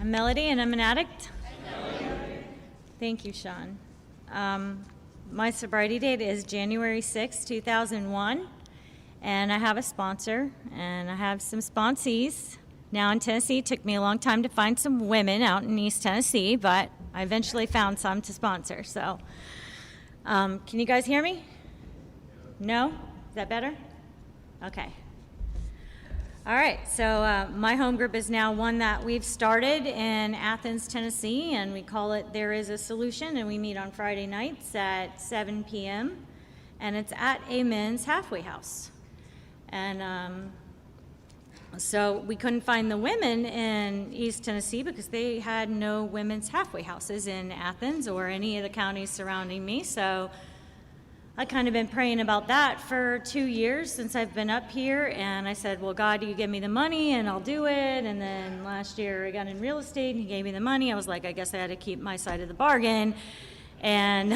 I'm Melody, and I'm an addict. Thank you, Sean. My sobriety date is January 6, 2001, and I have a sponsor, and I have some sponsees. Now in Tennessee, it took me a long time to find some women out in East Tennessee, but I eventually found some to sponsor. So, can you guys hear me? No? Is that better? Okay. All right, so my home group is now one that we've started in Athens, Tennessee, and we call it There Is a Solution, and we meet on Friday nights at 7 p.m., and it's at a men's halfway house. And so we couldn't find the women in East Tennessee because they had no women's halfway houses in Athens or any of the counties surrounding me, so I kind of been praying about that for 2 years since I've been up here, and I said, well, God, you give me the money and I'll do it. And then last year I got in real estate and he gave me the money. I was like, I guess I had to keep my side of the bargain. And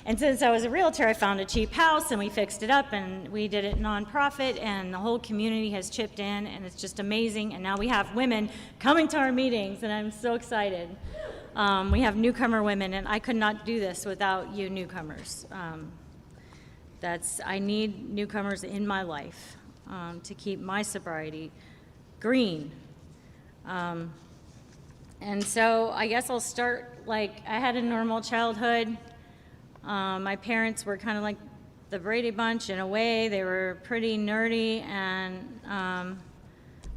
and since I was a realtor, I found a cheap house and we fixed it up and we did it nonprofit, and the whole community has chipped in, and it's just amazing. And now we have women coming to our meetings, and I'm so excited. We have newcomer women, and I could not do this without you newcomers. I need newcomers in my life to keep my sobriety green. And so I guess I'll start, I had a normal childhood. My parents were kind of like the Brady Bunch in a way. They were pretty nerdy, and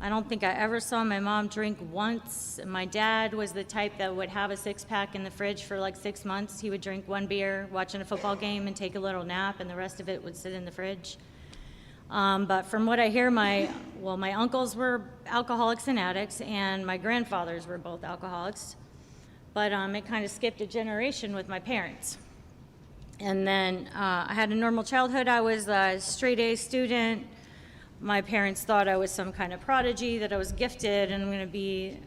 I don't think I ever saw my mom drink once. My dad was the type that would have a six-pack in the fridge for like 6 months. He would drink one beer watching a football game and take a little nap, and the rest of it would sit in the fridge. But from what I hear, my uncles were alcoholics and addicts, and my grandfathers were both alcoholics. But it kind of skipped a generation with my parents. And then I had a normal childhood. I was a straight-A student. My parents thought I was some kind of prodigy, that I was gifted and I'm going to be,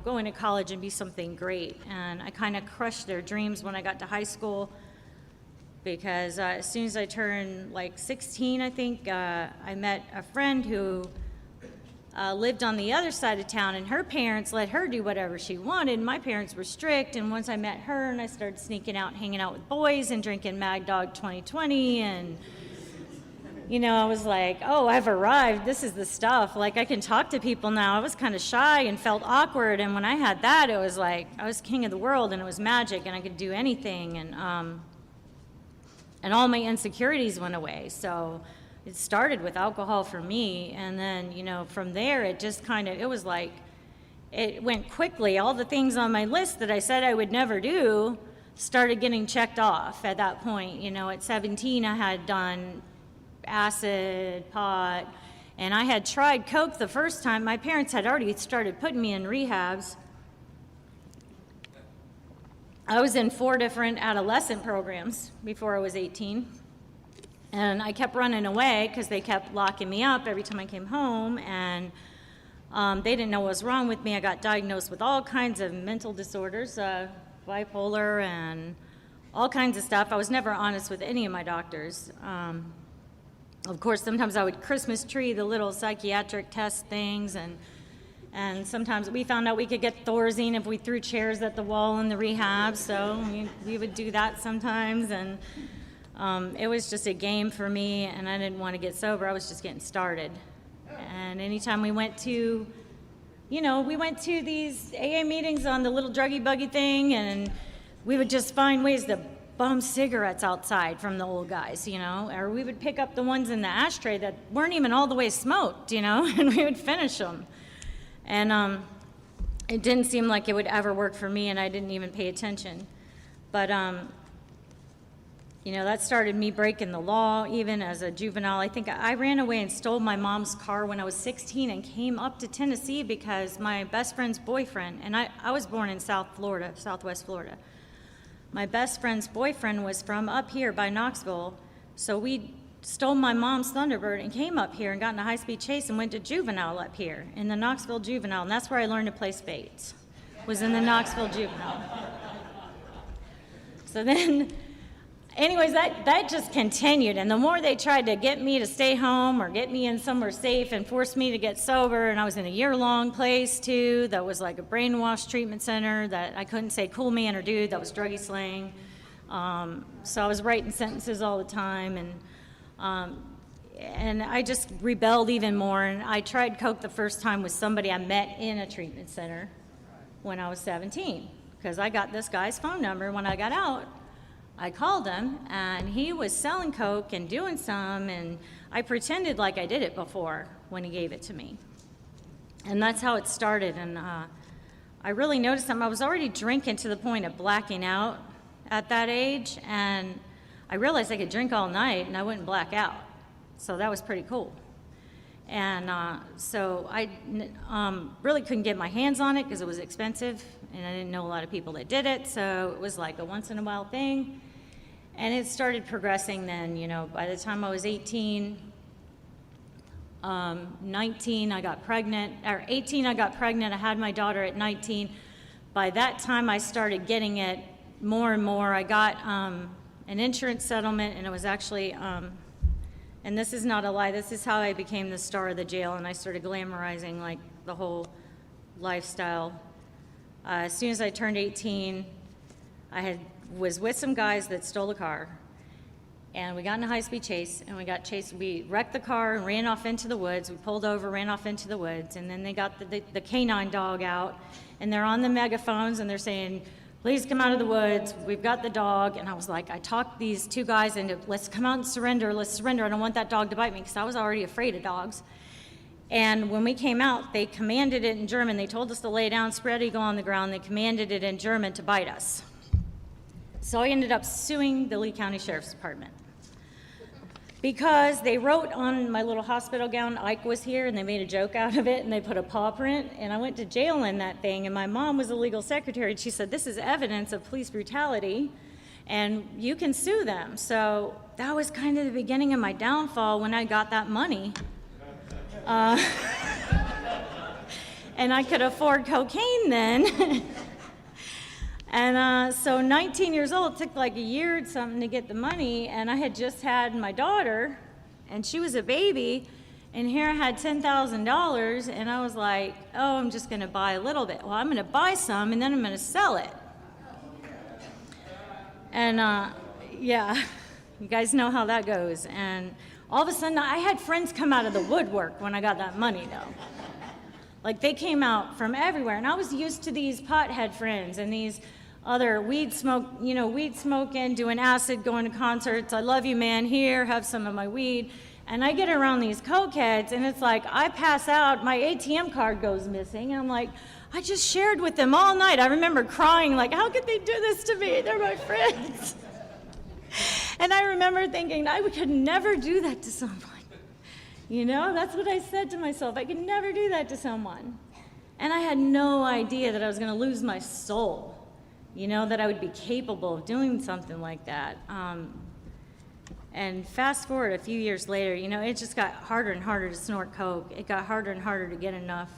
going to college and be something great. And I kind of crushed their dreams when I got to high school, because as soon as I turned 16, I think, I met a friend who lived on the other side of town, and her parents let her do whatever she wanted. My parents were strict, and once I met her and I started sneaking out, hanging out with boys and drinking Mad Dog 2020, and I was like, oh, I've arrived. This is the stuff. I can talk to people now. I was kind of shy and felt awkward. And when I had that, it was like I was king of the world, and it was magic, and I could do anything. And all my insecurities went away. So it started with alcohol for me. And then, from there, it just it was like it went quickly. All the things on my list that I said I would never do started getting checked off at that point. At 17, I had done acid, pot, and I had tried coke the first time. My parents had already started putting me in rehabs. I was in 4 different adolescent programs before I was 18, and I kept running away because they kept locking me up every time I came home, and they didn't know what was wrong with me. I got diagnosed with all kinds of mental disorders, bipolar and all kinds of stuff. I was never honest with any of my doctors. Of course, sometimes I would Christmas tree the little psychiatric test things, and sometimes we found out we could get Thorazine if we threw chairs at the wall in the rehab, so we would do that sometimes, and it was just a game for me, and I didn't want to get sober. I was just getting started. And anytime we went to, these AA meetings on the little druggy buggy thing, and we would just find ways to bum cigarettes outside from the old guys, or we would pick up the ones in the ashtray that weren't even all the way smoked, and we would finish them. And it didn't seem like it would ever work for me, and I didn't even pay attention. But, that started me breaking the law, even as a juvenile. I think I ran away and stole my mom's car when I was 16 and came up to Tennessee because my best friend's boyfriend, and I was born in Southwest Florida. My best friend's boyfriend was from up here by Knoxville, so we stole my mom's Thunderbird and came up here and got in a high-speed chase and went to juvenile up here in the Knoxville Juvenile, and that's where I learned to play spades, was in the Knoxville Juvenile. So then anyways, that just continued. And the more they tried to get me to stay home or get me in somewhere safe and force me to get sober, and I was in a year-long place, too, that was like a brainwash treatment center that I couldn't say cool man or dude, that was druggy slang. So I was writing sentences all the time, and I just rebelled even more. And I tried coke the first time with somebody I met in a treatment center when I was 17, because I got this guy's phone number when I got out. I called him, and he was selling coke and doing some, and I pretended like I did it before when he gave it to me. And that's how it started. And I really noticed something. I was already drinking to the point of blacking out at that age, and I realized I could drink all night and I wouldn't black out. So that was pretty cool. And so I really couldn't get my hands on it because it was expensive, and I didn't know a lot of people that did it, so it was like a once-in-a-while thing. And it started progressing then, by the time I was 18, 19, I got pregnant, or 18, I got pregnant. I had my daughter at 19. By that time, I started getting it more and more. I got an insurance settlement, and it was actually, and this is not a lie, this is how I became the star of the jail, and I started glamorizing like the whole lifestyle. As soon as I turned 18, I was with some guys that stole a car, and we got in a high-speed chase, and we got chased. We wrecked the car and ran off into the woods. We pulled over, ran off into the woods, and then they got the canine dog out, and they're on the megaphones, and they're saying, "Please come out of the woods. We've got the dog." And I was like, I talked these two guys into, let's come out and surrender. Let's surrender. I don't want that dog to bite me, because I was already afraid of dogs. And when we came out, they commanded it in German. They told us to lay down, spread eagle on the ground. They commanded it in German to bite us. So I ended up suing the Lee County Sheriff's Department, because they wrote on my little hospital gown, Ike was here, and they made a joke out of it, and they put a paw print, and I went to jail in that thing, and my mom was a legal secretary, and she said, "This is evidence of police brutality, and you can sue them." So that was kind of the beginning of my downfall when I got that money. And I could afford cocaine then. And so 19 years old, it took like a year or something to get the money, and I had just had my daughter, and she was a baby, and here I had $10,000, and I was like, oh, I'm just going to buy a little bit. Well, I'm going to buy some, and then I'm going to sell it. And yeah, you guys know how that goes. And all of a sudden, I had friends come out of the woodwork when I got that money, though. Like, they came out from everywhere, and I was used to these pothead friends and these other weed smoking, doing acid, going to concerts. I love you, man. Here, have some of my weed. And I get around these cokeheads, and it's like I pass out, my ATM card goes missing, and I'm like, I just shared with them all night. I remember crying, like, how could they do this to me? They're my friends. And I remember thinking, I could never do that to someone. That's what I said to myself. I could never do that to someone. And I had no idea that I was going to lose my soul, that I would be capable of doing something like that. And fast forward a few years later, it just got harder and harder to snort coke. It got harder and harder to get enough,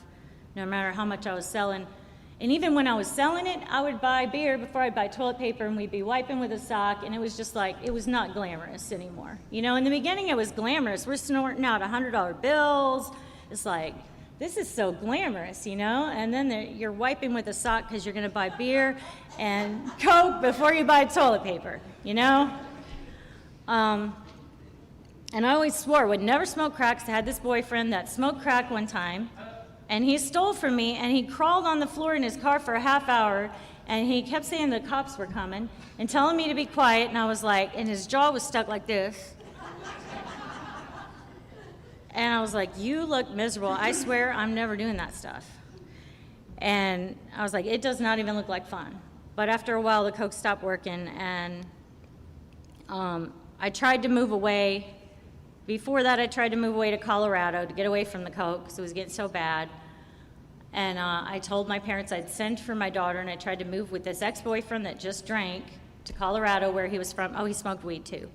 no matter how much I was selling. And even when I was selling it, I would buy beer before I'd buy toilet paper, and we'd be wiping with a sock, and it was just like, it was not glamorous anymore. In the beginning it was glamorous. We're snorting out $100 bills. It's like, this is so glamorous, And then you're wiping with a sock because you're going to buy beer and Coke before you buy toilet paper, And I always swore I would never smoke crack, because I had this boyfriend that smoked crack one time, and he stole from me, and he crawled on the floor in his car for a half hour, and he kept saying the cops were coming and telling me to be quiet, and I was like, and his jaw was stuck like this. And I was like, you look miserable. I swear I'm never doing that stuff. And I was like, it does not even look like fun. But after a while, the coke stopped working, and I tried to move away. Before that, I tried to move away to Colorado to get away from the coke, because it was getting so bad. And I told my parents I'd send for my daughter, and I tried to move with this ex-boyfriend that just drank to Colorado, where he was from. Oh, he smoked weed too.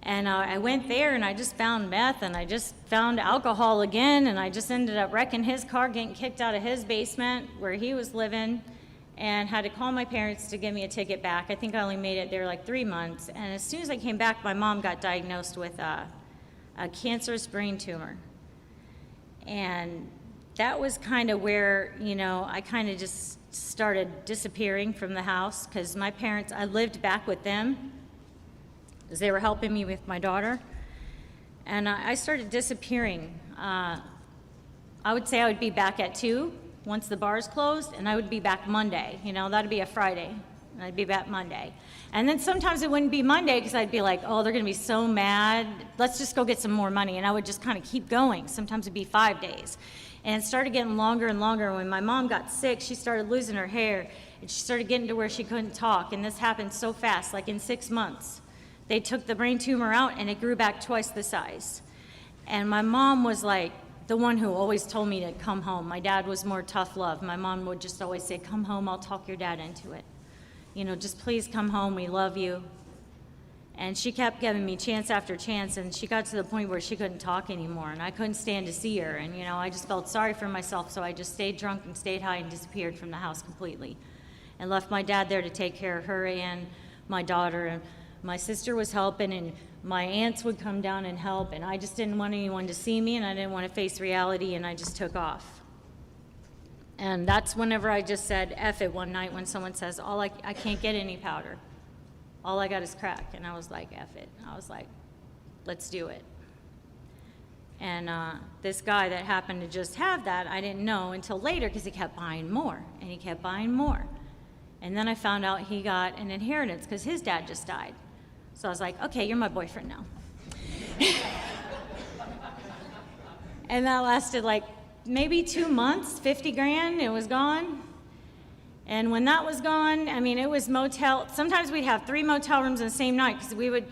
And I went there, and I just found meth, and I just found alcohol again, and I just ended up wrecking his car, getting kicked out of his basement where he was living. and had to call my parents to give me a ticket back. I think I only made it there like 3 months. And as soon as I came back, my mom got diagnosed with a cancerous brain tumor. And that was kind of where, I kind of just started disappearing from the house, because my parents, I lived back with them because they were helping me with my daughter. And I started disappearing. I would say I would be back at 2 once the bars closed, and I would be back Monday. That'd be a Friday, and I'd be back Monday. And then sometimes it wouldn't be Monday, because I'd be like, oh, they're going to be so mad. Let's just go get some more money. And I would just kind of keep going. Sometimes it'd be 5 days. And it started getting longer and longer. When my mom got sick, she started losing her hair, and she started getting to where she couldn't talk. And this happened so fast, like in 6 months. They took the brain tumor out, and it grew back twice the size. And my mom was like the one who always told me to come home. My dad was more tough love. My mom would just always say, come home, I'll talk your dad into it. Just please come home, we love you. And she kept giving me chance after chance, and she got to the point where she couldn't talk anymore, and I couldn't stand to see her. And, I just felt sorry for myself, so I just stayed drunk and stayed high and disappeared from the house completely, and left my dad there to take care of her and my daughter. And my sister was helping, and my aunts would come down and help, and I just didn't want anyone to see me, and I didn't want to face reality, and I just took off. And that's whenever I just said, F it, one night when someone says, I can't get any powder. All I got is crack. And I was like, F it. I was like, let's do it. And this guy that happened to just have that, I didn't know until later, because he kept buying more, and he kept buying more. And then I found out he got an inheritance because his dad just died. So I was like, okay, you're my boyfriend now. And that lasted like maybe 2 months, 50 grand, it was gone. And when that was gone, it was motel. Sometimes we'd have 3 motel rooms in the same night, because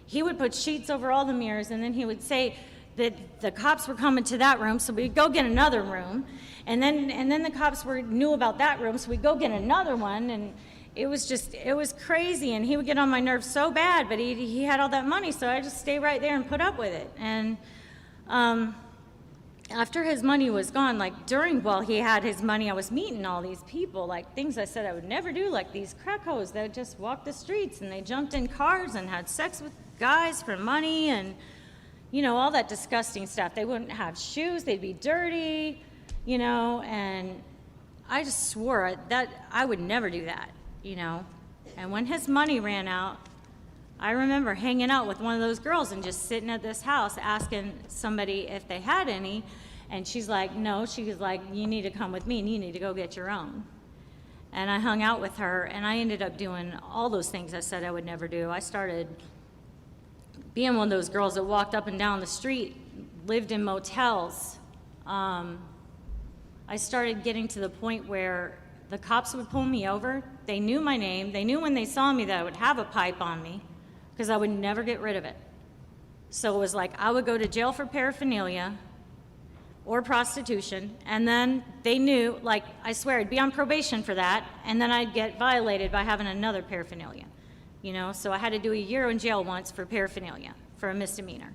he would put sheets over all the mirrors, and then he would say that the cops were coming to that room, so we'd go get another room. And then the cops knew about that room, so we'd go get another one. And it was crazy, and he would get on my nerves so bad, but he had all that money, so I just stayed right there and put up with it. And after his money was gone, while he had his money, I was meeting all these people, like things I said I would never do, like these crack hoes that just walked the streets, and they jumped in cars and had sex with guys for money, and all that disgusting stuff. They wouldn't have shoes, they'd be dirty, and I just swore that I would never do that. And when his money ran out, I remember hanging out with one of those girls and just sitting at this house asking somebody if they had any, and she's like, no. She was like, you need to come with me, and you need to go get your own. And I hung out with her, and I ended up doing all those things I said I would never do. I started being one of those girls that walked up and down the street, lived in motels. I started getting to the point where the cops would pull me over. They knew my name. They knew when they saw me that I would have a pipe on me, because I would never get rid of it. So it was like I would go to jail for paraphernalia or prostitution, and then they knew, I swear, I'd be on probation for that, and then I'd get violated by having another paraphernalia. So I had to do a year in jail once for paraphernalia, for a misdemeanor.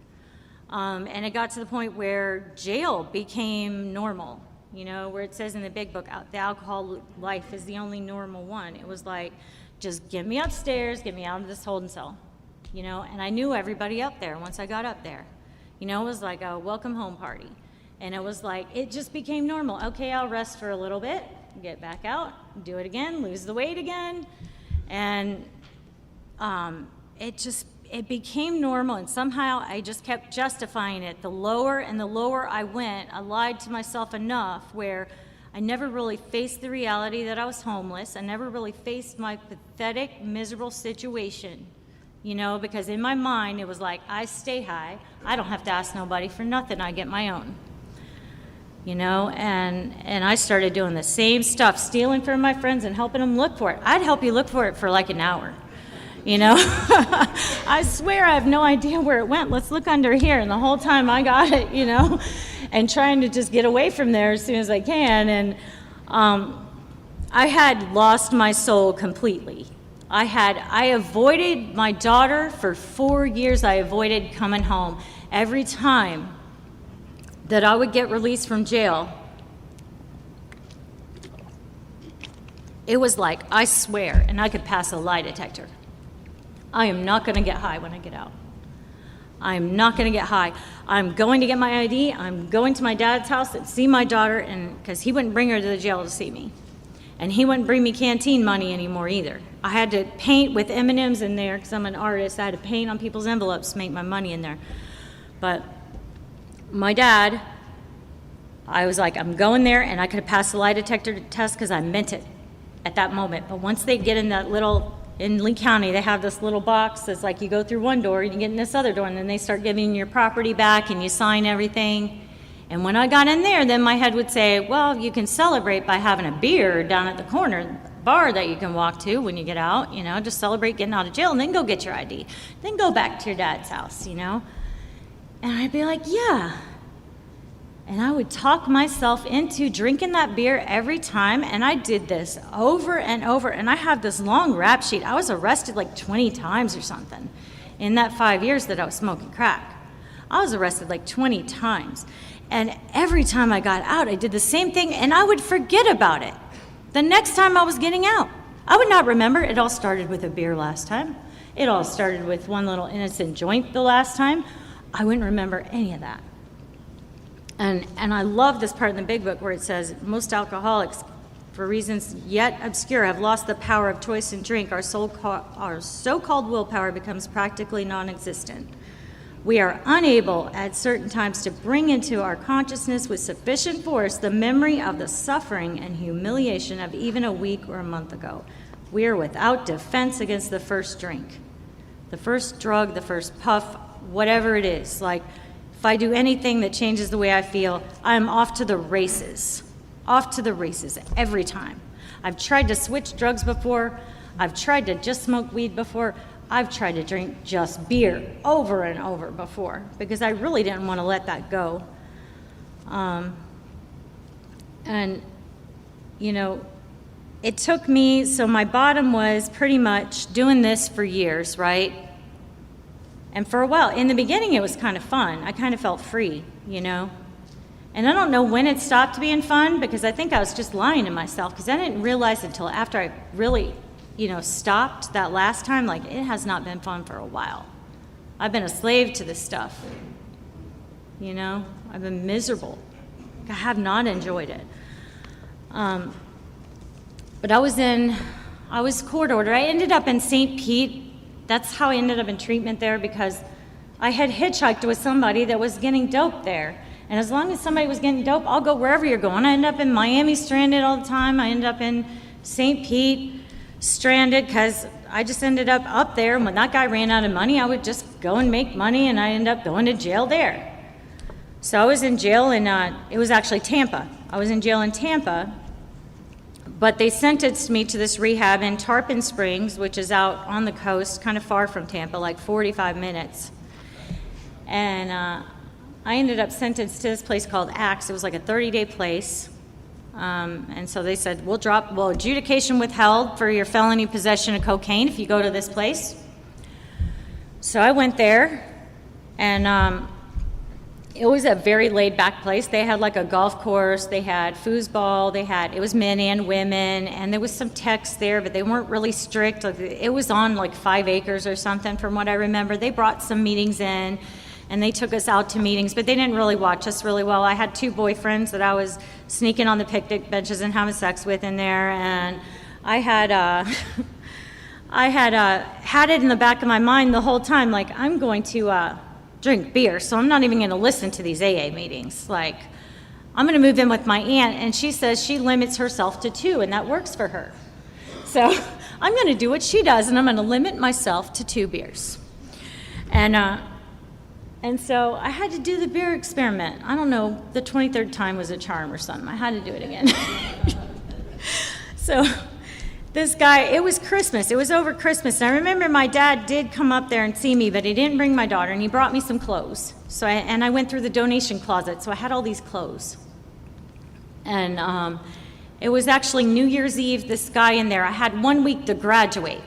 And it got to the point where jail became normal. Where it says in the big book, the alcohol life is the only normal one. It was like, just get me upstairs, get me out of this holding cell, and I knew everybody up there once I got up there. It was like a welcome home party. And it was like, it just became normal. Okay, I'll rest for a little bit, get back out, do it again, lose the weight again. And it became normal, and somehow I just kept justifying it. The lower and the lower I went, I lied to myself enough where I never really faced the reality that I was homeless. I never really faced my pathetic, miserable situation, because in my mind it was like, I stay high, I don't have to ask nobody for nothing, I get my own. And I started doing the same stuff, stealing from my friends and helping them look for it. I'd help you look for it for like an hour. I swear I have no idea where it went. Let's look under here. And the whole time I got it, and trying to just get away from there as soon as I can. And I had lost my soul completely. I avoided my daughter for 4 years. I avoided coming home. Every time that I would get released from jail, It was like, I swear, and I could pass a lie detector, I am not going to get high when I get out. I'm not going to get high. I'm going to get my ID. I'm going to my dad's house and see my daughter, and because he wouldn't bring her to the jail to see me. And he wouldn't bring me canteen money anymore either. I had to paint with M&Ms in there because I'm an artist. I had to paint on people's envelopes to make my money in there. But my dad, I was like, I'm going there, and I could have passed the lie detector test because I meant it at that moment. But once they get in that little, in Lee County, they have this little box that's like you go through one door, you get in this other door, and then they start giving you your property back, and you sign everything. And when I got in there, then my head would say, well, you can celebrate by having a beer down at the corner bar that you can walk to when you get out, just celebrate getting out of jail, and then go get your ID. Then go back to your dad's house, And I'd be like, yeah. And I would talk myself into drinking that beer every time, and I did this over and over. And I have this long rap sheet. I was arrested like 20 times or something in that 5 years that I was smoking crack. I was arrested like 20 times. And every time I got out, I did the same thing, and I would forget about it. The next time I was getting out, I would not remember. It all started with a beer last time. It all started with one little innocent joint the last time. I wouldn't remember any of that. And I love this part in the Big Book where it says, most alcoholics, for reasons yet obscure, have lost the power of choice in drink. Our so-called willpower becomes practically non-existent. We are unable at certain times to bring into our consciousness with sufficient force the memory of the suffering and humiliation of even a week or a month ago. We are without defense against the first drink, the first drug, the first puff, whatever it is. Like, if I do anything that changes the way I feel, I'm off to the races every time. I've tried to switch drugs before. I've tried to just smoke weed before. I've tried to drink just beer over and over before because I really didn't want to let that go. It took me, so my bottom was pretty much doing this for years, right? And for a while, in the beginning, it was kind of fun. I kind of felt free, And I don't know when it stopped being fun because I think I was just lying to myself because I didn't realize until after I really stopped that last time, like, it has not been fun for a while. I've been a slave to this stuff. I've been miserable. I have not enjoyed it. But I was court ordered. I ended up in St. Pete. That's how I ended up in treatment there because I had hitchhiked with somebody that was getting dope there. And as long as somebody was getting dope, I'll go wherever you're going. I end up in Miami stranded all the time. I end up in St. Pete stranded because I just ended up there. And when that guy ran out of money, I would just go and make money, and I ended up going to jail there. So I was in jail in, it was actually Tampa. I was in jail in Tampa, but they sentenced me to this rehab in Tarpon Springs, which is out on the coast, kind of far from Tampa, like 45 minutes. And I ended up sentenced to this place called Axe. It was like a 30-day place. And so they said, well, adjudication withheld for your felony possession of cocaine if you go to this place. So I went there, and it was a very laid-back place. They had like a golf course, they had foosball, it was men and women, and there was some techs there, but they weren't really strict. It was on like 5 acres or something from what I remember. They brought some meetings in, and they took us out to meetings, but they didn't really watch us really well. I had 2 boyfriends that I was sneaking on the picnic benches and having sex with in there, and I had had it in the back of my mind the whole time, like, I'm going to drink beer, so I'm not even going to listen to these AA meetings. Like, I'm going to move in with my aunt, and she says she limits herself to 2, and that works for her. So I'm going to do what she does, and I'm going to limit myself to 2 beers. And so I had to do the beer experiment. I don't know, the 23rd time was a charm or something. I had to do it again. So this guy, it was Christmas. It was over Christmas. And I remember my dad did come up there and see me, but he didn't bring my daughter, and he brought me some clothes. So I went through the donation closet, so I had all these clothes. And it was actually New Year's Eve, this guy in there. I had 1 week to graduate.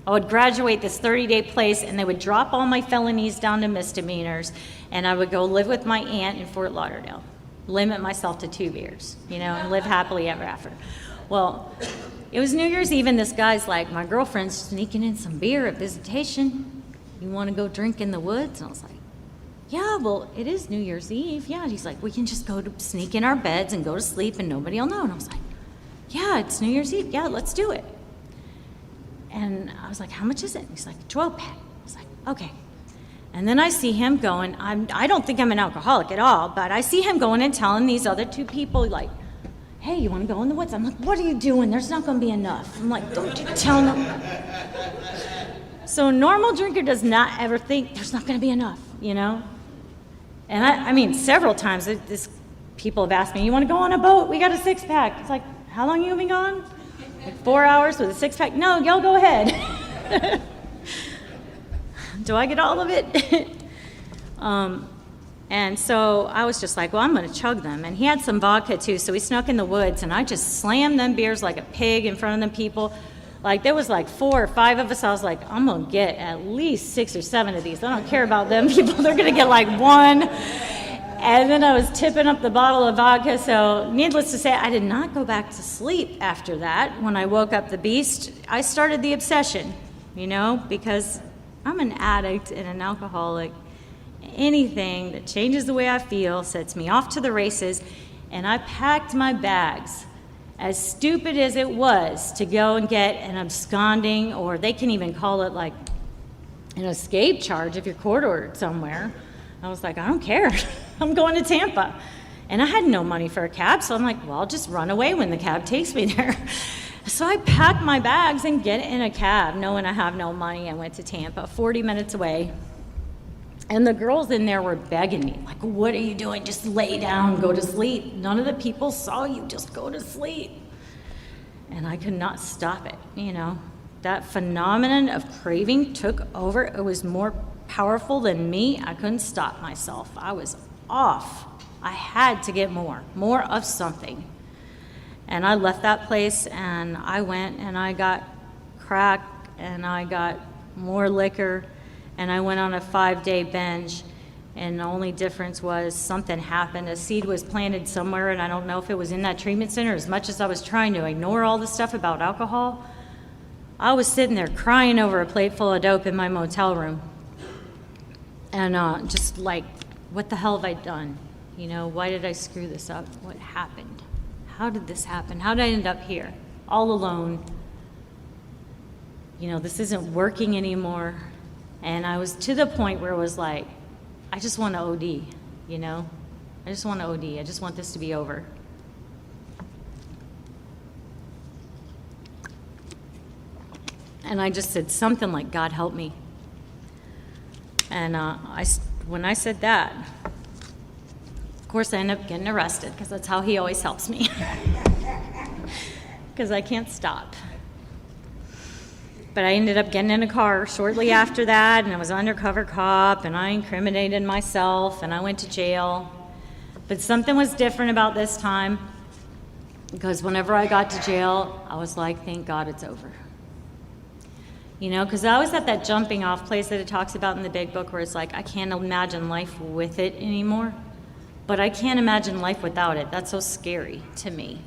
I would graduate this 30-day place, and they would drop all my felonies down to misdemeanors, and I would go live with my aunt in Fort Lauderdale, limit myself to 2 beers, and live happily ever after. Well, it was New Year's Eve, and this guy's like, my girlfriend's sneaking in some beer at visitation. You want to go drink in the woods? And I was like, yeah, well, it is New Year's Eve. Yeah, and he's like, we can just go to sneak in our beds and go to sleep and nobody will know. And I was like, yeah, it's New Year's Eve. Yeah, let's do it. And I was like, how much is it? And he's like, 12-pack. I was like, okay. And then I see him going, I don't think I'm an alcoholic at all, but I see him going and telling these other two people, like, hey, you want to go in the woods? I'm like, what are you doing? There's not going to be enough. I'm like, don't you tell them. So a normal drinker does not ever think there's not going to be enough, you know? And I mean, several times people have asked me, you want to go on a boat? We got a 6-pack. It's like, how long you been gone? Like 4 hours with a 6-pack? No, y'all go ahead. Do I get all of it? And so I was just like, well, I'm going to chug them. And he had some vodka too, so we snuck in the woods, and I just slammed them beers like a pig in front of them people. Like, there was like 4 or 5 of us. I was like, I'm going to get at least 6 or 7 of these. I don't care about them people. They're going to get like 1. And then I was tipping up the bottle of vodka. So needless to say, I did not go back to sleep after that. When I woke up the beast, I started the obsession, you know, because I'm an addict and an alcoholic. Anything that changes the way I feel sets me off to the races, and I packed my bags, as stupid as it was, to go and get an absconding, or they can even call it like an escape charge if you're court ordered somewhere. I was like, I don't care. I'm going to Tampa. And I had no money for a cab, so I'm like, well, I'll just run away when the cab takes me there. So I packed my bags and get in a cab, knowing I have no money, and went to Tampa, 40 minutes away. And the girls in there were begging me, like, what are you doing? Just lay down, go to sleep. None of the people saw you, just go to sleep. And I could not stop it, you know. That phenomenon of craving took over. It was more powerful than me. I couldn't stop myself. I was off. I had to get more of something. And I left that place, and I went and I got crack, and I got more liquor, and I went on a 5-day binge, and the only difference was something happened. A seed was planted somewhere, and I don't know if it was in that treatment center. As much as I was trying to ignore all the stuff about alcohol, I was sitting there crying over a plate full of dope in my motel room. And just like, what the hell have I done? You know, why did I screw this up? What happened? How did this happen? How did I end up here, all alone? You know, this isn't working anymore. And I was to the point where it was like, I just want to OD, you know? I just want to OD. I just want this to be over. And I just said something like, God help me. And when I said that, of course I ended up getting arrested, because that's how he always helps me. Because I can't stop. But I ended up getting in a car shortly after that, and I was an undercover cop, and I incriminated myself, and I went to jail. But something was different about this time, because whenever I got to jail, I was like, thank God it's over. You know, because I was at that jumping off place that it talks about in the big book, where it's like, I can't imagine life with it anymore, but I can't imagine life without it. That's so scary to me,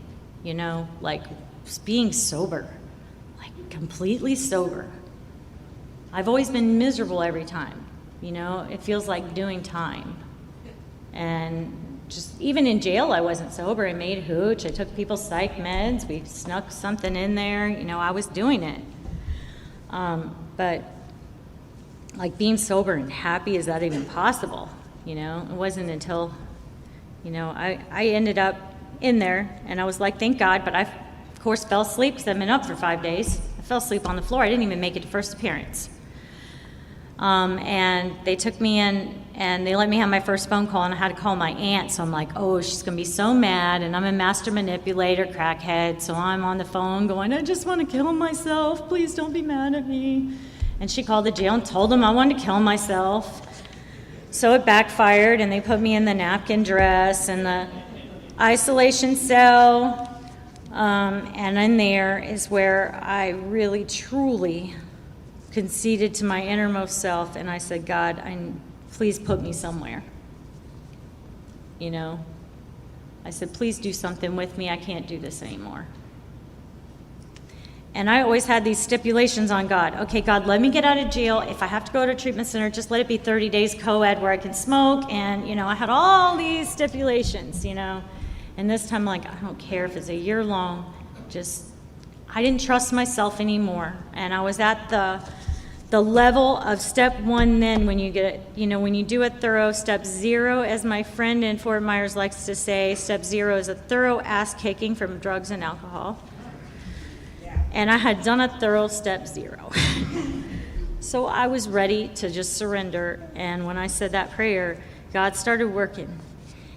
you know, like being sober. Completely sober. I've always been miserable every time, you know. It feels like doing time. And just even in jail, I wasn't sober. I made hooch. I took people's psych meds. We snuck something in there. You know, I was doing it. But like being sober and happy, is that even possible? You know, it wasn't until, you know, I ended up in there, and I was like, thank God. But I, of course, fell asleep because I've been up for 5 days. I fell asleep on the floor. I didn't even make it to first appearance. And they took me in, and they let me have my first phone call, and I had to call my aunt. So I'm like, oh, she's going to be so mad, and I'm a master manipulator, crackhead. So I'm on the phone going, I just want to kill myself. Please don't be mad at me. And she called the jail and told them I wanted to kill myself. So it backfired, and they put me in the napkin dress and the isolation cell. And in there is where I really, truly conceded to my innermost self, and I said, God, please put me somewhere. You know, I said, please do something with me. I can't do this anymore. And I always had these stipulations on God. Okay, God, let me get out of jail. If I have to go to a treatment center, just let it be 30 days co-ed where I can smoke. And, I had all these stipulations, And this time, I don't care if it's a year long. I didn't trust myself anymore. And I was at the level of step 1 then when you get it, when you do it thorough. Step 0, as my friend in Fort Myers likes to say, step 0 is a thorough ass kicking from drugs and alcohol. And I had done a thorough step 0. So I was ready to just surrender. And when I said that prayer, God started working.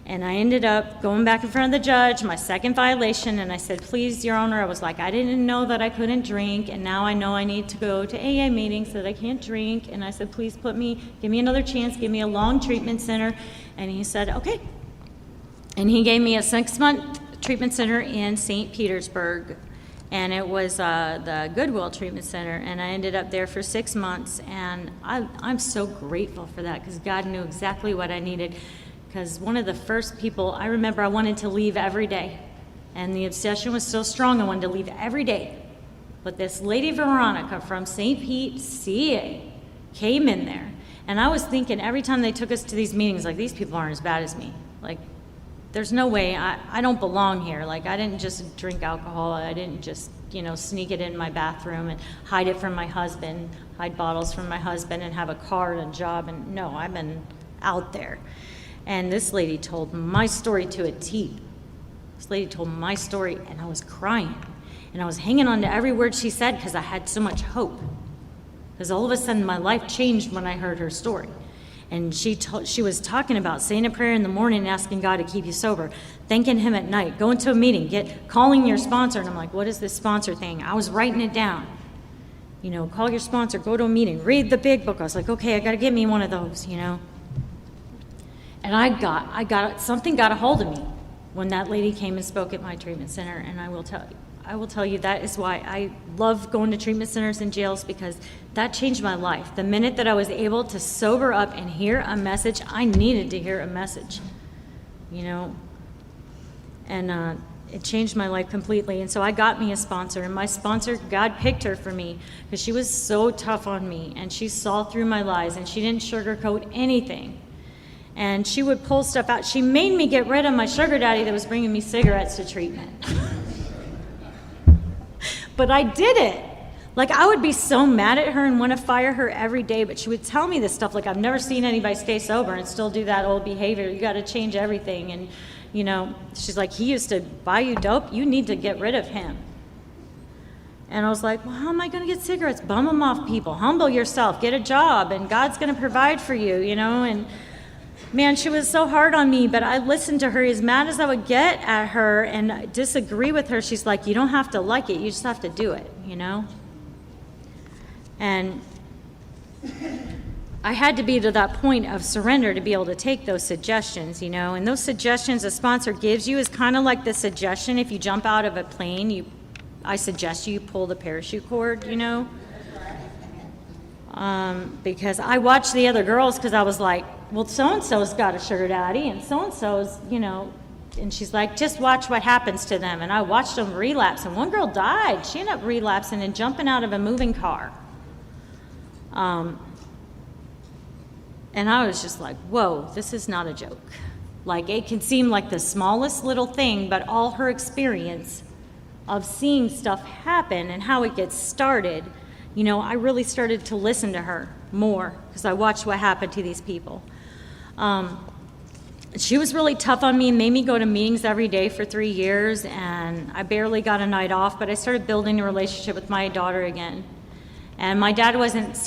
And I ended up going back in front of the judge, my second violation, and I said, please, Your Honor, I was like, I didn't know that I couldn't drink, and now I know I need to go to AA meetings so that I can't drink. And I said, please give me another chance, give me a long treatment center. And he said, okay. And he gave me a 6-month treatment center in St. Petersburg. And it was the Goodwill Treatment Center, and I ended up there for 6 months, and I'm so grateful for that because God knew exactly what I needed. Because one of the first people, I remember I wanted to leave every day, and the obsession was so strong I wanted to leave every day. But this lady Veronica from St. Pete, CA, came in there, and I was thinking every time they took us to these meetings, these people aren't as bad as me. There's no way, I don't belong here. I didn't just drink alcohol. I didn't just, sneak it in my bathroom and hide it from my husband, hide bottles from my husband and have a car and a job. And no, I've been out there. And this lady told my story to a T. This lady told my story, and I was crying. And I was hanging on to every word she said because I had so much hope. Because all of a sudden my life changed when I heard her story. And she was talking about saying a prayer in the morning and asking God to keep you sober, thanking him at night, going to a meeting, calling your sponsor. And I'm like, what is this sponsor thing? I was writing it down. Call your sponsor, go to a meeting, read the big book. I was like, okay, I got to get me one of those, And something got a hold of me when that lady came and spoke at my treatment center. And I will tell you that is why I love going to treatment centers and jails, because that changed my life. The minute that I was able to sober up and hear a message, I needed to hear a message, and it changed my life completely. And so I got me a sponsor, and my sponsor, God picked her for me because she was so tough on me, and she saw through my lies, and she didn't sugarcoat anything. And she would pull stuff out. She made me get rid of my sugar daddy that was bringing me cigarettes to treatment. But I did it. I would be so mad at her and want to fire her every day, but she would tell me this stuff. I've never seen anybody stay sober and still do that old behavior. You got to change everything. And, she's like, he used to buy you dope. You need to get rid of him. And I was like, well, how am I going to get cigarettes? Bum them off people. Humble yourself. Get a job, and God's going to provide for you, And man, she was so hard on me, but I listened to her. As mad as I would get at her and disagree with her, she's like, you don't have to like it. You just have to do it, And I had to be to that point of surrender to be able to take those suggestions, And those suggestions a sponsor gives you is kind of like the suggestion if you jump out of a plane, I suggest you pull the parachute cord, Because I watched the other girls because I was like, well, so-and-so's got a sugar daddy, and so-and-so's, and she's like, just watch what happens to them. And I watched them relapse, and one girl died. She ended up relapsing and jumping out of a moving car. And I was just like, whoa, this is not a joke. It can seem like the smallest little thing, but all her experience of seeing stuff happen and how it gets started, I really started to listen to her more because I watched what happened to these people. She was really tough on me and made me go to meetings every day for 3 years, and I barely got a night off, but I started building a relationship with my daughter again. And my dad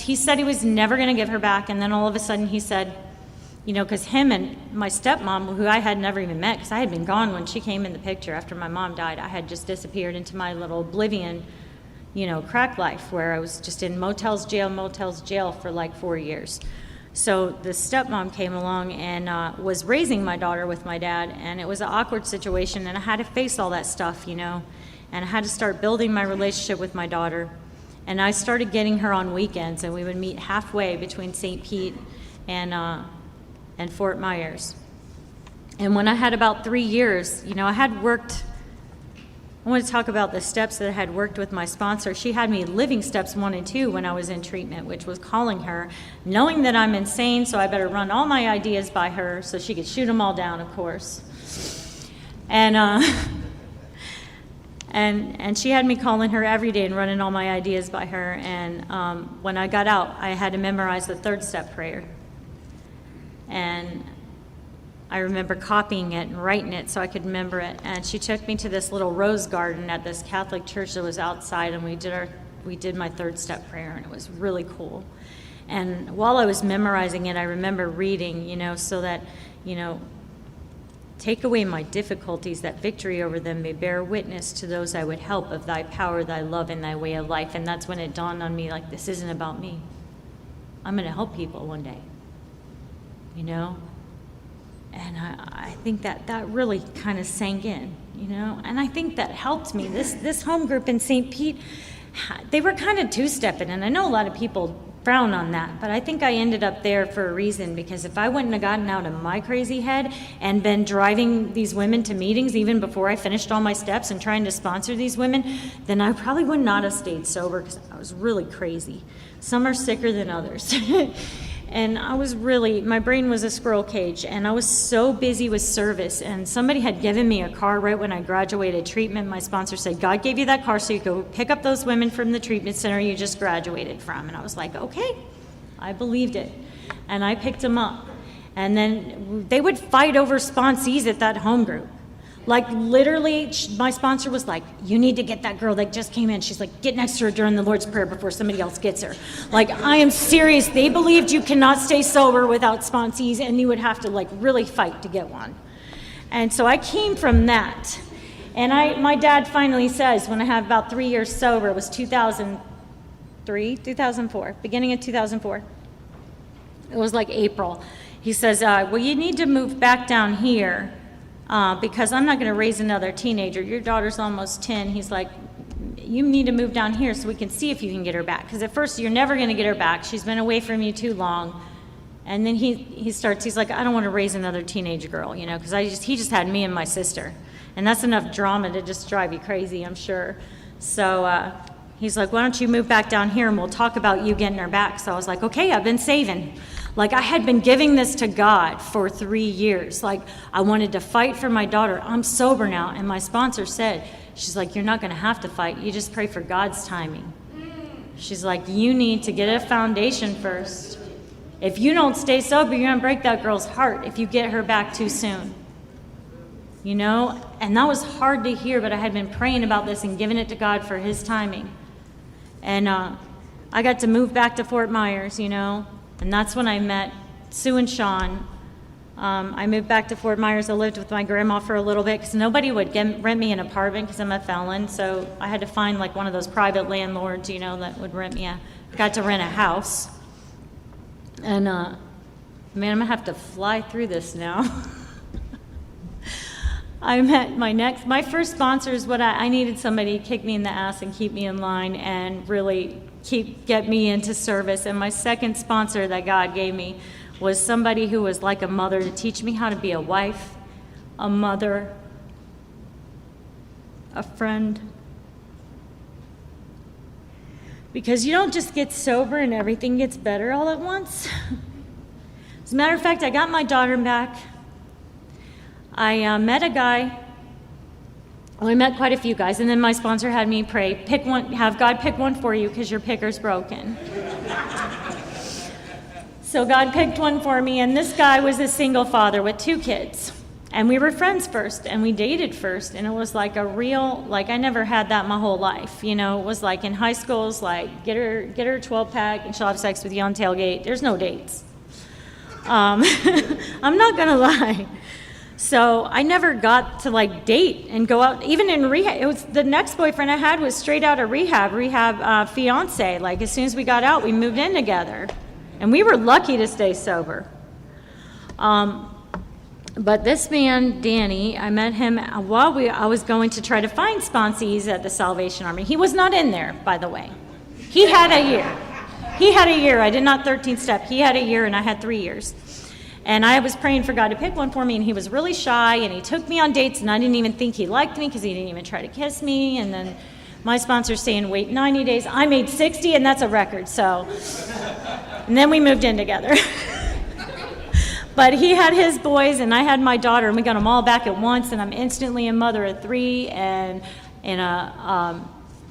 he said he was never going to give her back, and then all of a sudden he said, because him and my stepmom, who I had never even met, because I had been gone when she came in the picture after my mom died, I had just disappeared into my little oblivion, crack life, where I was just in motels, jail for 4 years. So the stepmom came along and was raising my daughter with my dad, and it was an awkward situation, and I had to face all that stuff, and I had to start building my relationship with my daughter. And I started getting her on weekends, and we would meet halfway between St. Pete and Fort Myers. And when I had about 3 years, I had worked, I want to talk about the steps that I had worked with my sponsor. She had me living steps 1 and 2 when I was in treatment, which was calling her, knowing that I'm insane, so I better run all my ideas by her so she could shoot them all down, of course. And she had me calling her every day and running all my ideas by her. And when I got out, I had to memorize the 3rd step prayer. And I remember copying it and writing it so I could remember it. And she took me to this little rose garden at this Catholic church that was outside, and we did my 3rd step prayer, and it was really cool. And while I was memorizing it, I remember reading, so that, take away my difficulties, that victory over them may bear witness to those I would help of thy power, thy love, and thy way of life. And that's when it dawned on me, like, this isn't about me. I'm going to help people one day, And I think that really kind of sank in, And I think that helped me. This home group in St. Pete, they were kind of two-stepping, and I know a lot of people frown on that, but I think I ended up there for a reason, because if I wouldn't have gotten out of my crazy head and been driving these women to meetings even before I finished all my steps and trying to sponsor these women, then I probably would not have stayed sober, because I was really crazy. Some are sicker than others. And my brain was a squirrel cage, and I was so busy with service. And somebody had given me a car right when I graduated treatment. My sponsor said, God gave you that car so you go pick up those women from the treatment center you just graduated from. And I was like, okay, I believed it. And I picked them up. And then they would fight over sponsees at that home group. Like, literally, my sponsor was like, you need to get that girl that just came in. She's like, get next to her during the Lord's Prayer before somebody else gets her. Like, I am serious. They believed you cannot stay sober without sponsees, and you would have to, really fight to get one. And so I came from that. And my dad finally says, when I have about 3 years sober, it was 2004, beginning of 2004. It was like April. He says, well, you need to move back down here. Because I'm not going to raise another teenager. Your daughter's almost 10. He's like, you need to move down here so we can see if you can get her back. Because at first, you're never going to get her back. She's been away from you too long. And then he's like, I don't want to raise another teenage girl, because he just had me and my sister. And that's enough drama to just drive you crazy, I'm sure. So he's like, why don't you move back down here and we'll talk about you getting her back. So I was like, okay, I've been saving. Like, I had been giving this to God for 3 years. Like, I wanted to fight for my daughter. I'm sober now. And my sponsor said, she's like, you're not going to have to fight. You just pray for God's timing. She's like, you need to get a foundation first. If you don't stay sober, you're going to break that girl's heart if you get her back too soon. And that was hard to hear, but I had been praying about this and giving it to God for his timing. And I got to move back to Fort Myers, And that's when I met Sue and Sean. I moved back to Fort Myers. I lived with my grandma for a little bit because nobody would rent me an apartment because I'm a felon. So I had to find one of those private landlords, that would rent me. I got to rent a house. And man, I'm going to have to fly through this now. I met my first sponsor is I needed somebody to kick me in the ass and keep me in line and really get me into service. And my second sponsor that God gave me was somebody who was like a mother to teach me how to be a wife, a mother, a friend. Because you don't just get sober and everything gets better all at once. As a matter of fact, I got my daughter back. I met a guy. Well, I met quite a few guys, and then my sponsor had me pray, pick one, have God pick one for you because your picker's broken. So God picked one for me, and this guy was a single father with 2 kids. And we were friends first, and we dated first, and it was like a real, I never had that my whole life. It was like in high school, it's like, get her a 12-pack, and she'll have sex with you on tailgate. There's no dates. I'm not going to lie. So I never got to date and go out, even in rehab. It was the next boyfriend I had was straight out of rehab fiance. As soon as we got out, we moved in together. And we were lucky to stay sober. But this man, Danny, I met him while I was going to try to find sponsees at the Salvation Army. He was not in there, by the way. He had a year. I did not 13 step. He had a year and I had 3 years. And I was praying for God to pick one for me, and he was really shy, and he took me on dates, and I didn't even think he liked me because he didn't even try to kiss me. And then my sponsor's saying, wait 90 days. I made 60, and that's a record, so. And then we moved in together. But he had his boys, and I had my daughter, and we got them all back at once, and I'm instantly a mother of 3, and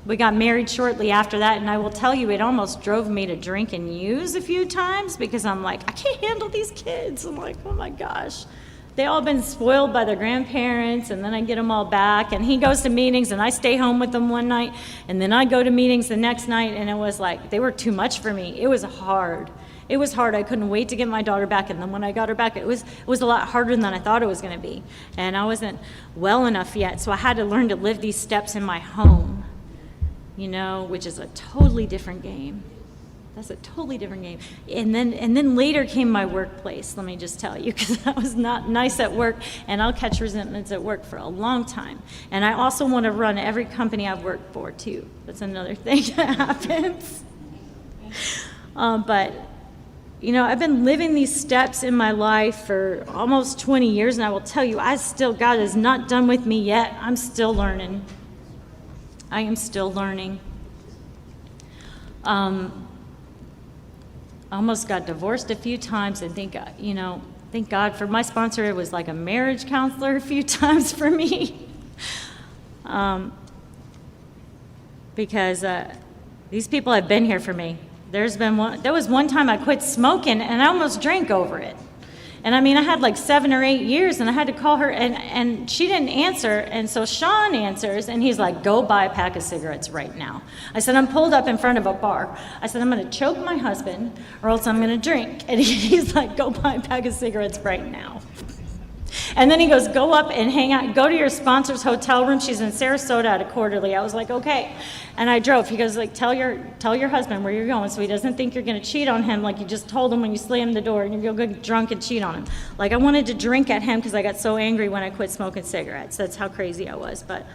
we got married shortly after that, and I will tell you, it almost drove me to drink and use a few times because I'm like, I can't handle these kids. I'm like, oh my gosh. They all been spoiled by their grandparents, and then I get them all back, and he goes to meetings, and I stay home with them one night, and then I go to meetings the next night, and it was like, they were too much for me. It was hard. It was hard. I couldn't wait to get my daughter back, and then when I got her back, it was a lot harder than I thought it was going to be, and I wasn't well enough yet, so I had to learn to live these steps in my home, which is a totally different game. That's a totally different game. And then later came my workplace, let me just tell you, because I was not nice at work, and I'll catch resentments at work for a long time. And I also want to run every company I've worked for, too. That's another thing that happens. But I've been living these steps in my life for almost 20 years, and I will tell you, God is not done with me yet. I'm still learning. I am still learning. I almost got divorced a few times, and thank God for my sponsor. It was like a marriage counselor a few times for me. Because these people have been here for me. There was one time I quit smoking, and I almost drank over it. And I had like 7 or 8 years, and I had to call her, and she didn't answer. And so Sean answers, and he's like, go buy a pack of cigarettes right now. I said, I'm pulled up in front of a bar. I said, I'm going to choke my husband, or else I'm going to drink. And he's like, go buy a pack of cigarettes right now. And then he goes, go up and hang out, go to your sponsor's hotel room. She's in Sarasota at a Quarterly. I was like, okay. And I drove. He goes, like, tell your husband where you're going so he doesn't think you're going to cheat on him like you just told him when you slammed the door and you'll get drunk and cheat on him. Like, I wanted to drink at him because I got so angry when I quit smoking cigarettes. That's how crazy I was. But,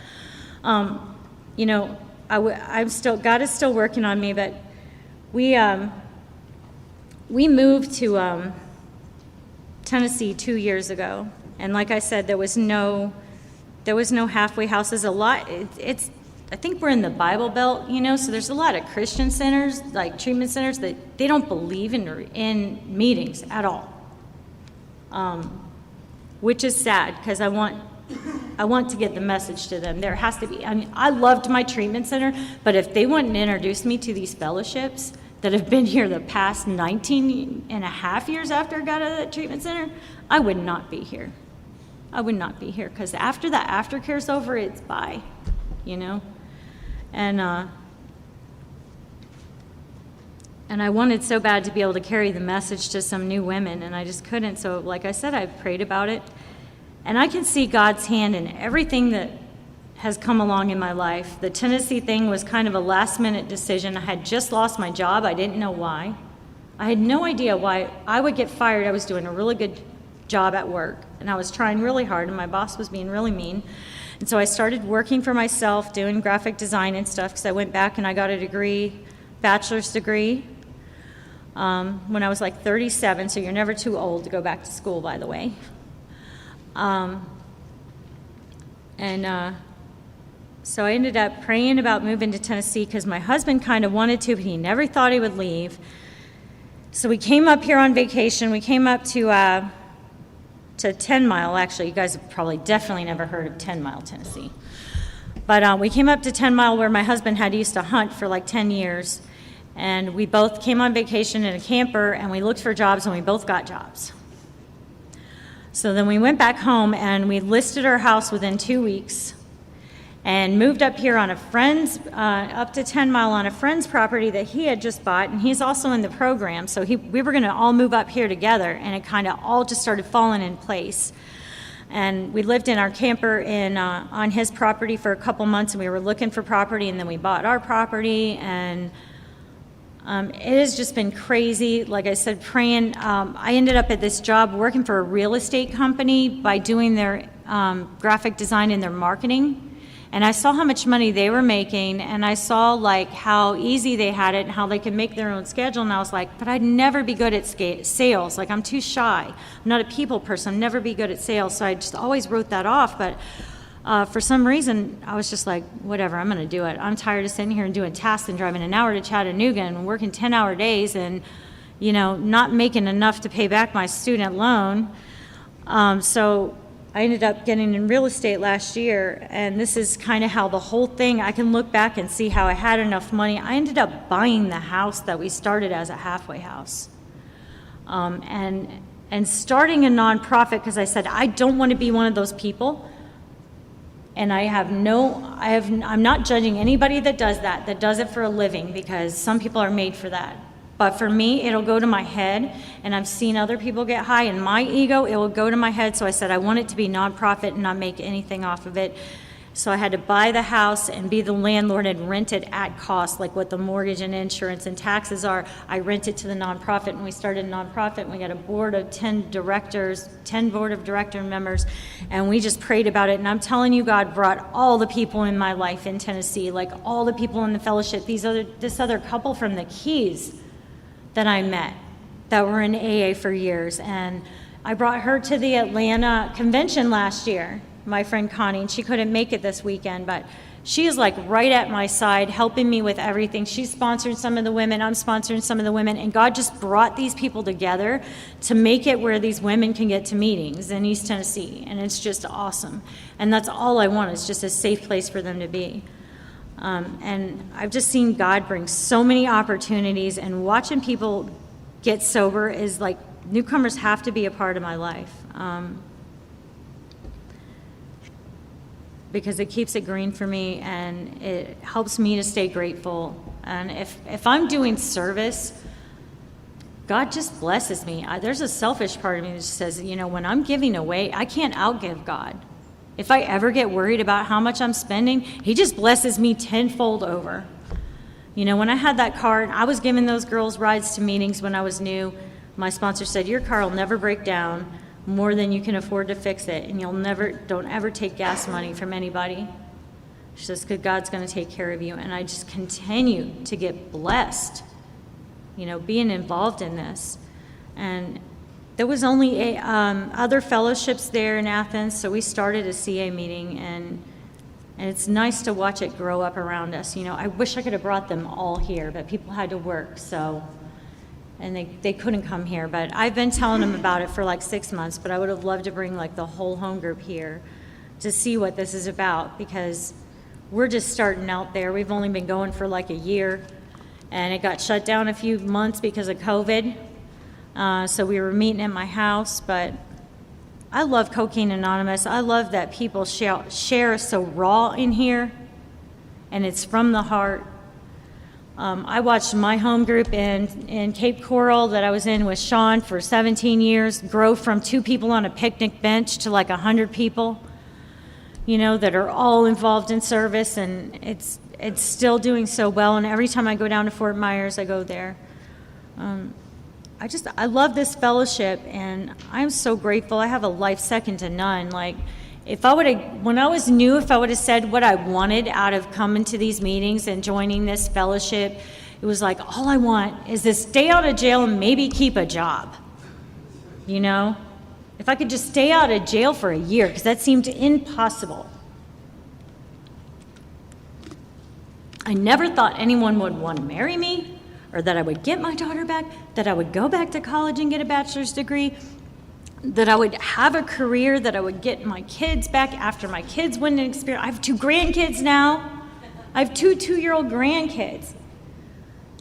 God is still working on me, but we moved to Tennessee 2 years ago. And like I said, there was no halfway houses. I think we're in the Bible Belt, so there's a lot of Christian centers, like treatment centers, that they don't believe in meetings at all, which is sad because I want to get the message to them. There has to be. I loved my treatment center, but if they wouldn't introduce me to these fellowships that have been here the past 19 and a half years after I got out of that treatment center, I would not be here. I would not be here because after that aftercare's over, it's bye, And I wanted so bad to be able to carry the message to some new women, and I just couldn't. So like I said, I prayed about it. And I can see God's hand in everything that has come along in my life. The Tennessee thing was kind of a last-minute decision. I had just lost my job. I didn't know why. I had no idea why I would get fired. I was doing a really good job at work, and I was trying really hard, and my boss was being really mean. And so I started working for myself, doing graphic design and stuff, because I went back and I got a degree, bachelor's degree, when I was like 37, so you're never too old to go back to school, by the way. So I ended up praying about moving to Tennessee because my husband kind of wanted to, but he never thought he would leave. So we came up here on vacation. We came up to 10 Mile, actually. You guys have probably definitely never heard of 10 Mile, Tennessee. But we came up to 10 Mile where my husband had used to hunt for like 10 years. And we both came on vacation in a camper, and we looked for jobs, and we both got jobs. So then we went back home, and we listed our house within 2 weeks and moved up here on a friend's, up to 10 Mile on a friend's property that he had just bought, and he's also in the program. So we were going to all move up here together, and it kind of all just started falling in place. And we lived in our camper on his property for a couple months, and we were looking for property, and then we bought our property, and it has just been crazy. Like I said, praying. I ended up at this job working for a real estate company by doing their graphic design and their marketing. And I saw how much money they were making, and I saw like how easy they had it and how they could make their own schedule. And I was like, but I'd never be good at sales. Like, I'm too shy. I'm not a people person. I'd never be good at sales. So I just always wrote that off. But for some reason, I was just like, whatever, I'm going to do it. I'm tired of sitting here and doing tasks and driving an hour to Chattanooga and working 10-hour days and, not making enough to pay back my student loan. So I ended up getting in real estate last year, and this is kind of how the whole thing, I can look back and see how I had enough money. I ended up buying the house that we started as a halfway house. And starting a nonprofit, because I said, I don't want to be one of those people. And I'm not judging anybody that does it for a living, because some people are made for that. But for me, it'll go to my head, and I've seen other people get high, and my ego, it will go to my head. So I said, I want it to be nonprofit and not make anything off of it. So I had to buy the house and be the landlord and rent it at cost, like what the mortgage and insurance and taxes are. I rent it to the nonprofit, and we started a nonprofit, and we got a board of 10 board of director members, and we just prayed about it. And I'm telling you, God brought all the people in my life in Tennessee, like all the people in the fellowship, this other couple from the Keys that I met that were in AA for years. And I brought her to the Atlanta convention last year, my friend Connie, and she couldn't make it this weekend, but she is like right at my side, helping me with everything. She's sponsoring some of the women, I'm sponsoring some of the women, and God just brought these people together to make it where these women can get to meetings in East Tennessee, and it's just awesome. And that's all I want, is just a safe place for them to be. And I've just seen God bring so many opportunities, and watching people get sober is like, newcomers have to be a part of my life, because it keeps it green for me, and it helps me to stay grateful. And if I'm doing service, God just blesses me. There's a selfish part of me that just says, when I'm giving away, I can't outgive God. If I ever get worried about how much I'm spending, he just blesses me tenfold over. When I had that car, and I was giving those girls rides to meetings when I was new, my sponsor said, your car will never break down more than you can afford to fix it, and don't ever take gas money from anybody. She says, because God's going to take care of you. And I just continue to get blessed, being involved in this. And there was only other fellowships there in Athens, so we started a CA meeting, and it's nice to watch it grow up around us. I wish I could have brought them all here, but people had to work, and they couldn't come here. But I've been telling them about it for like 6 months, but I would have loved to bring like the whole home group here to see what this is about, because we're just starting out there. We've only been going for like a year, and it got shut down a few months because of COVID. So we were meeting at my house, but I love Cocaine Anonymous. I love that people share so raw in here, and it's from the heart. I watched my home group in Cape Coral that I was in with Sean for 17 years grow from 2 people on a picnic bench to like 100 people, that are all involved in service, and it's still doing so well. And every time I go down to Fort Myers, I go there. I love this fellowship, and I'm so grateful. I have a life second to none. Like, when I was new, if I would have said what I wanted out of coming to these meetings and joining this fellowship, it was like, all I want is to stay out of jail and maybe keep a job. If I could just stay out of jail for a year, because that seemed impossible. I never thought anyone would want to marry me, or that I would get my daughter back, that I would go back to college and get a bachelor's degree, that I would have a career, that I would get my kids back after my kids went and experience. I have 2 grandkids now. I have 2 2-year-old grandkids.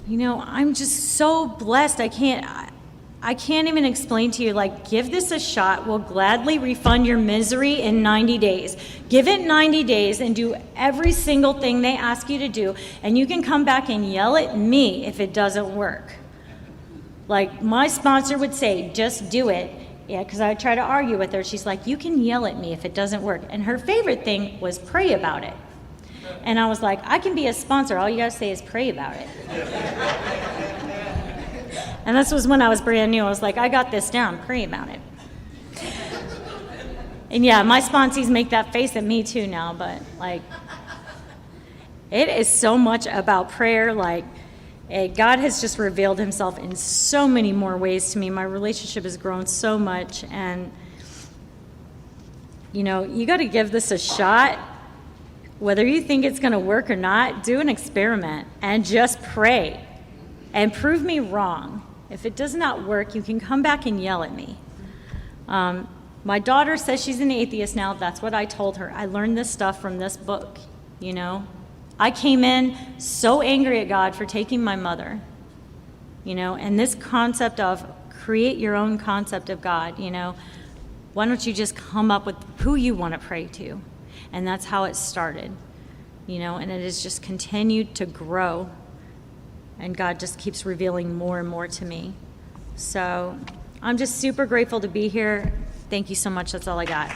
I'm just so blessed. I can't even explain to you, like, give this a shot. We'll gladly refund your misery in 90 days. Give it 90 days and do every single thing they ask you to do, and you can come back and yell at me if it doesn't work. Like my sponsor would say, just do it. Yeah, because I would try to argue with her. She's like, you can yell at me if it doesn't work. And her favorite thing was pray about it. And I was like, I can be a sponsor. All you got to say is pray about it. And this was when I was brand new. I was like, I got this down. Pray about it. And yeah, my sponsees make that face at me too now, but like, it is so much about prayer. Like, God has just revealed himself in so many more ways to me. My relationship has grown so much, and you know, you got to give this a shot. Whether you think it's going to work or not, do an experiment and just pray and prove me wrong. If it does not work, you can come back and yell at me. My daughter says she's an atheist now. That's what I told her. I learned this stuff from this book, you know. I came in so angry at God for taking my mother, you know, and this concept of create your own concept of God, you know. Why don't you just come up with who you want to pray to? And that's how it started, you know, and it has just continued to grow. And God just keeps revealing more and more to me. So I'm just super grateful to be here. Thank you so much. That's all I got.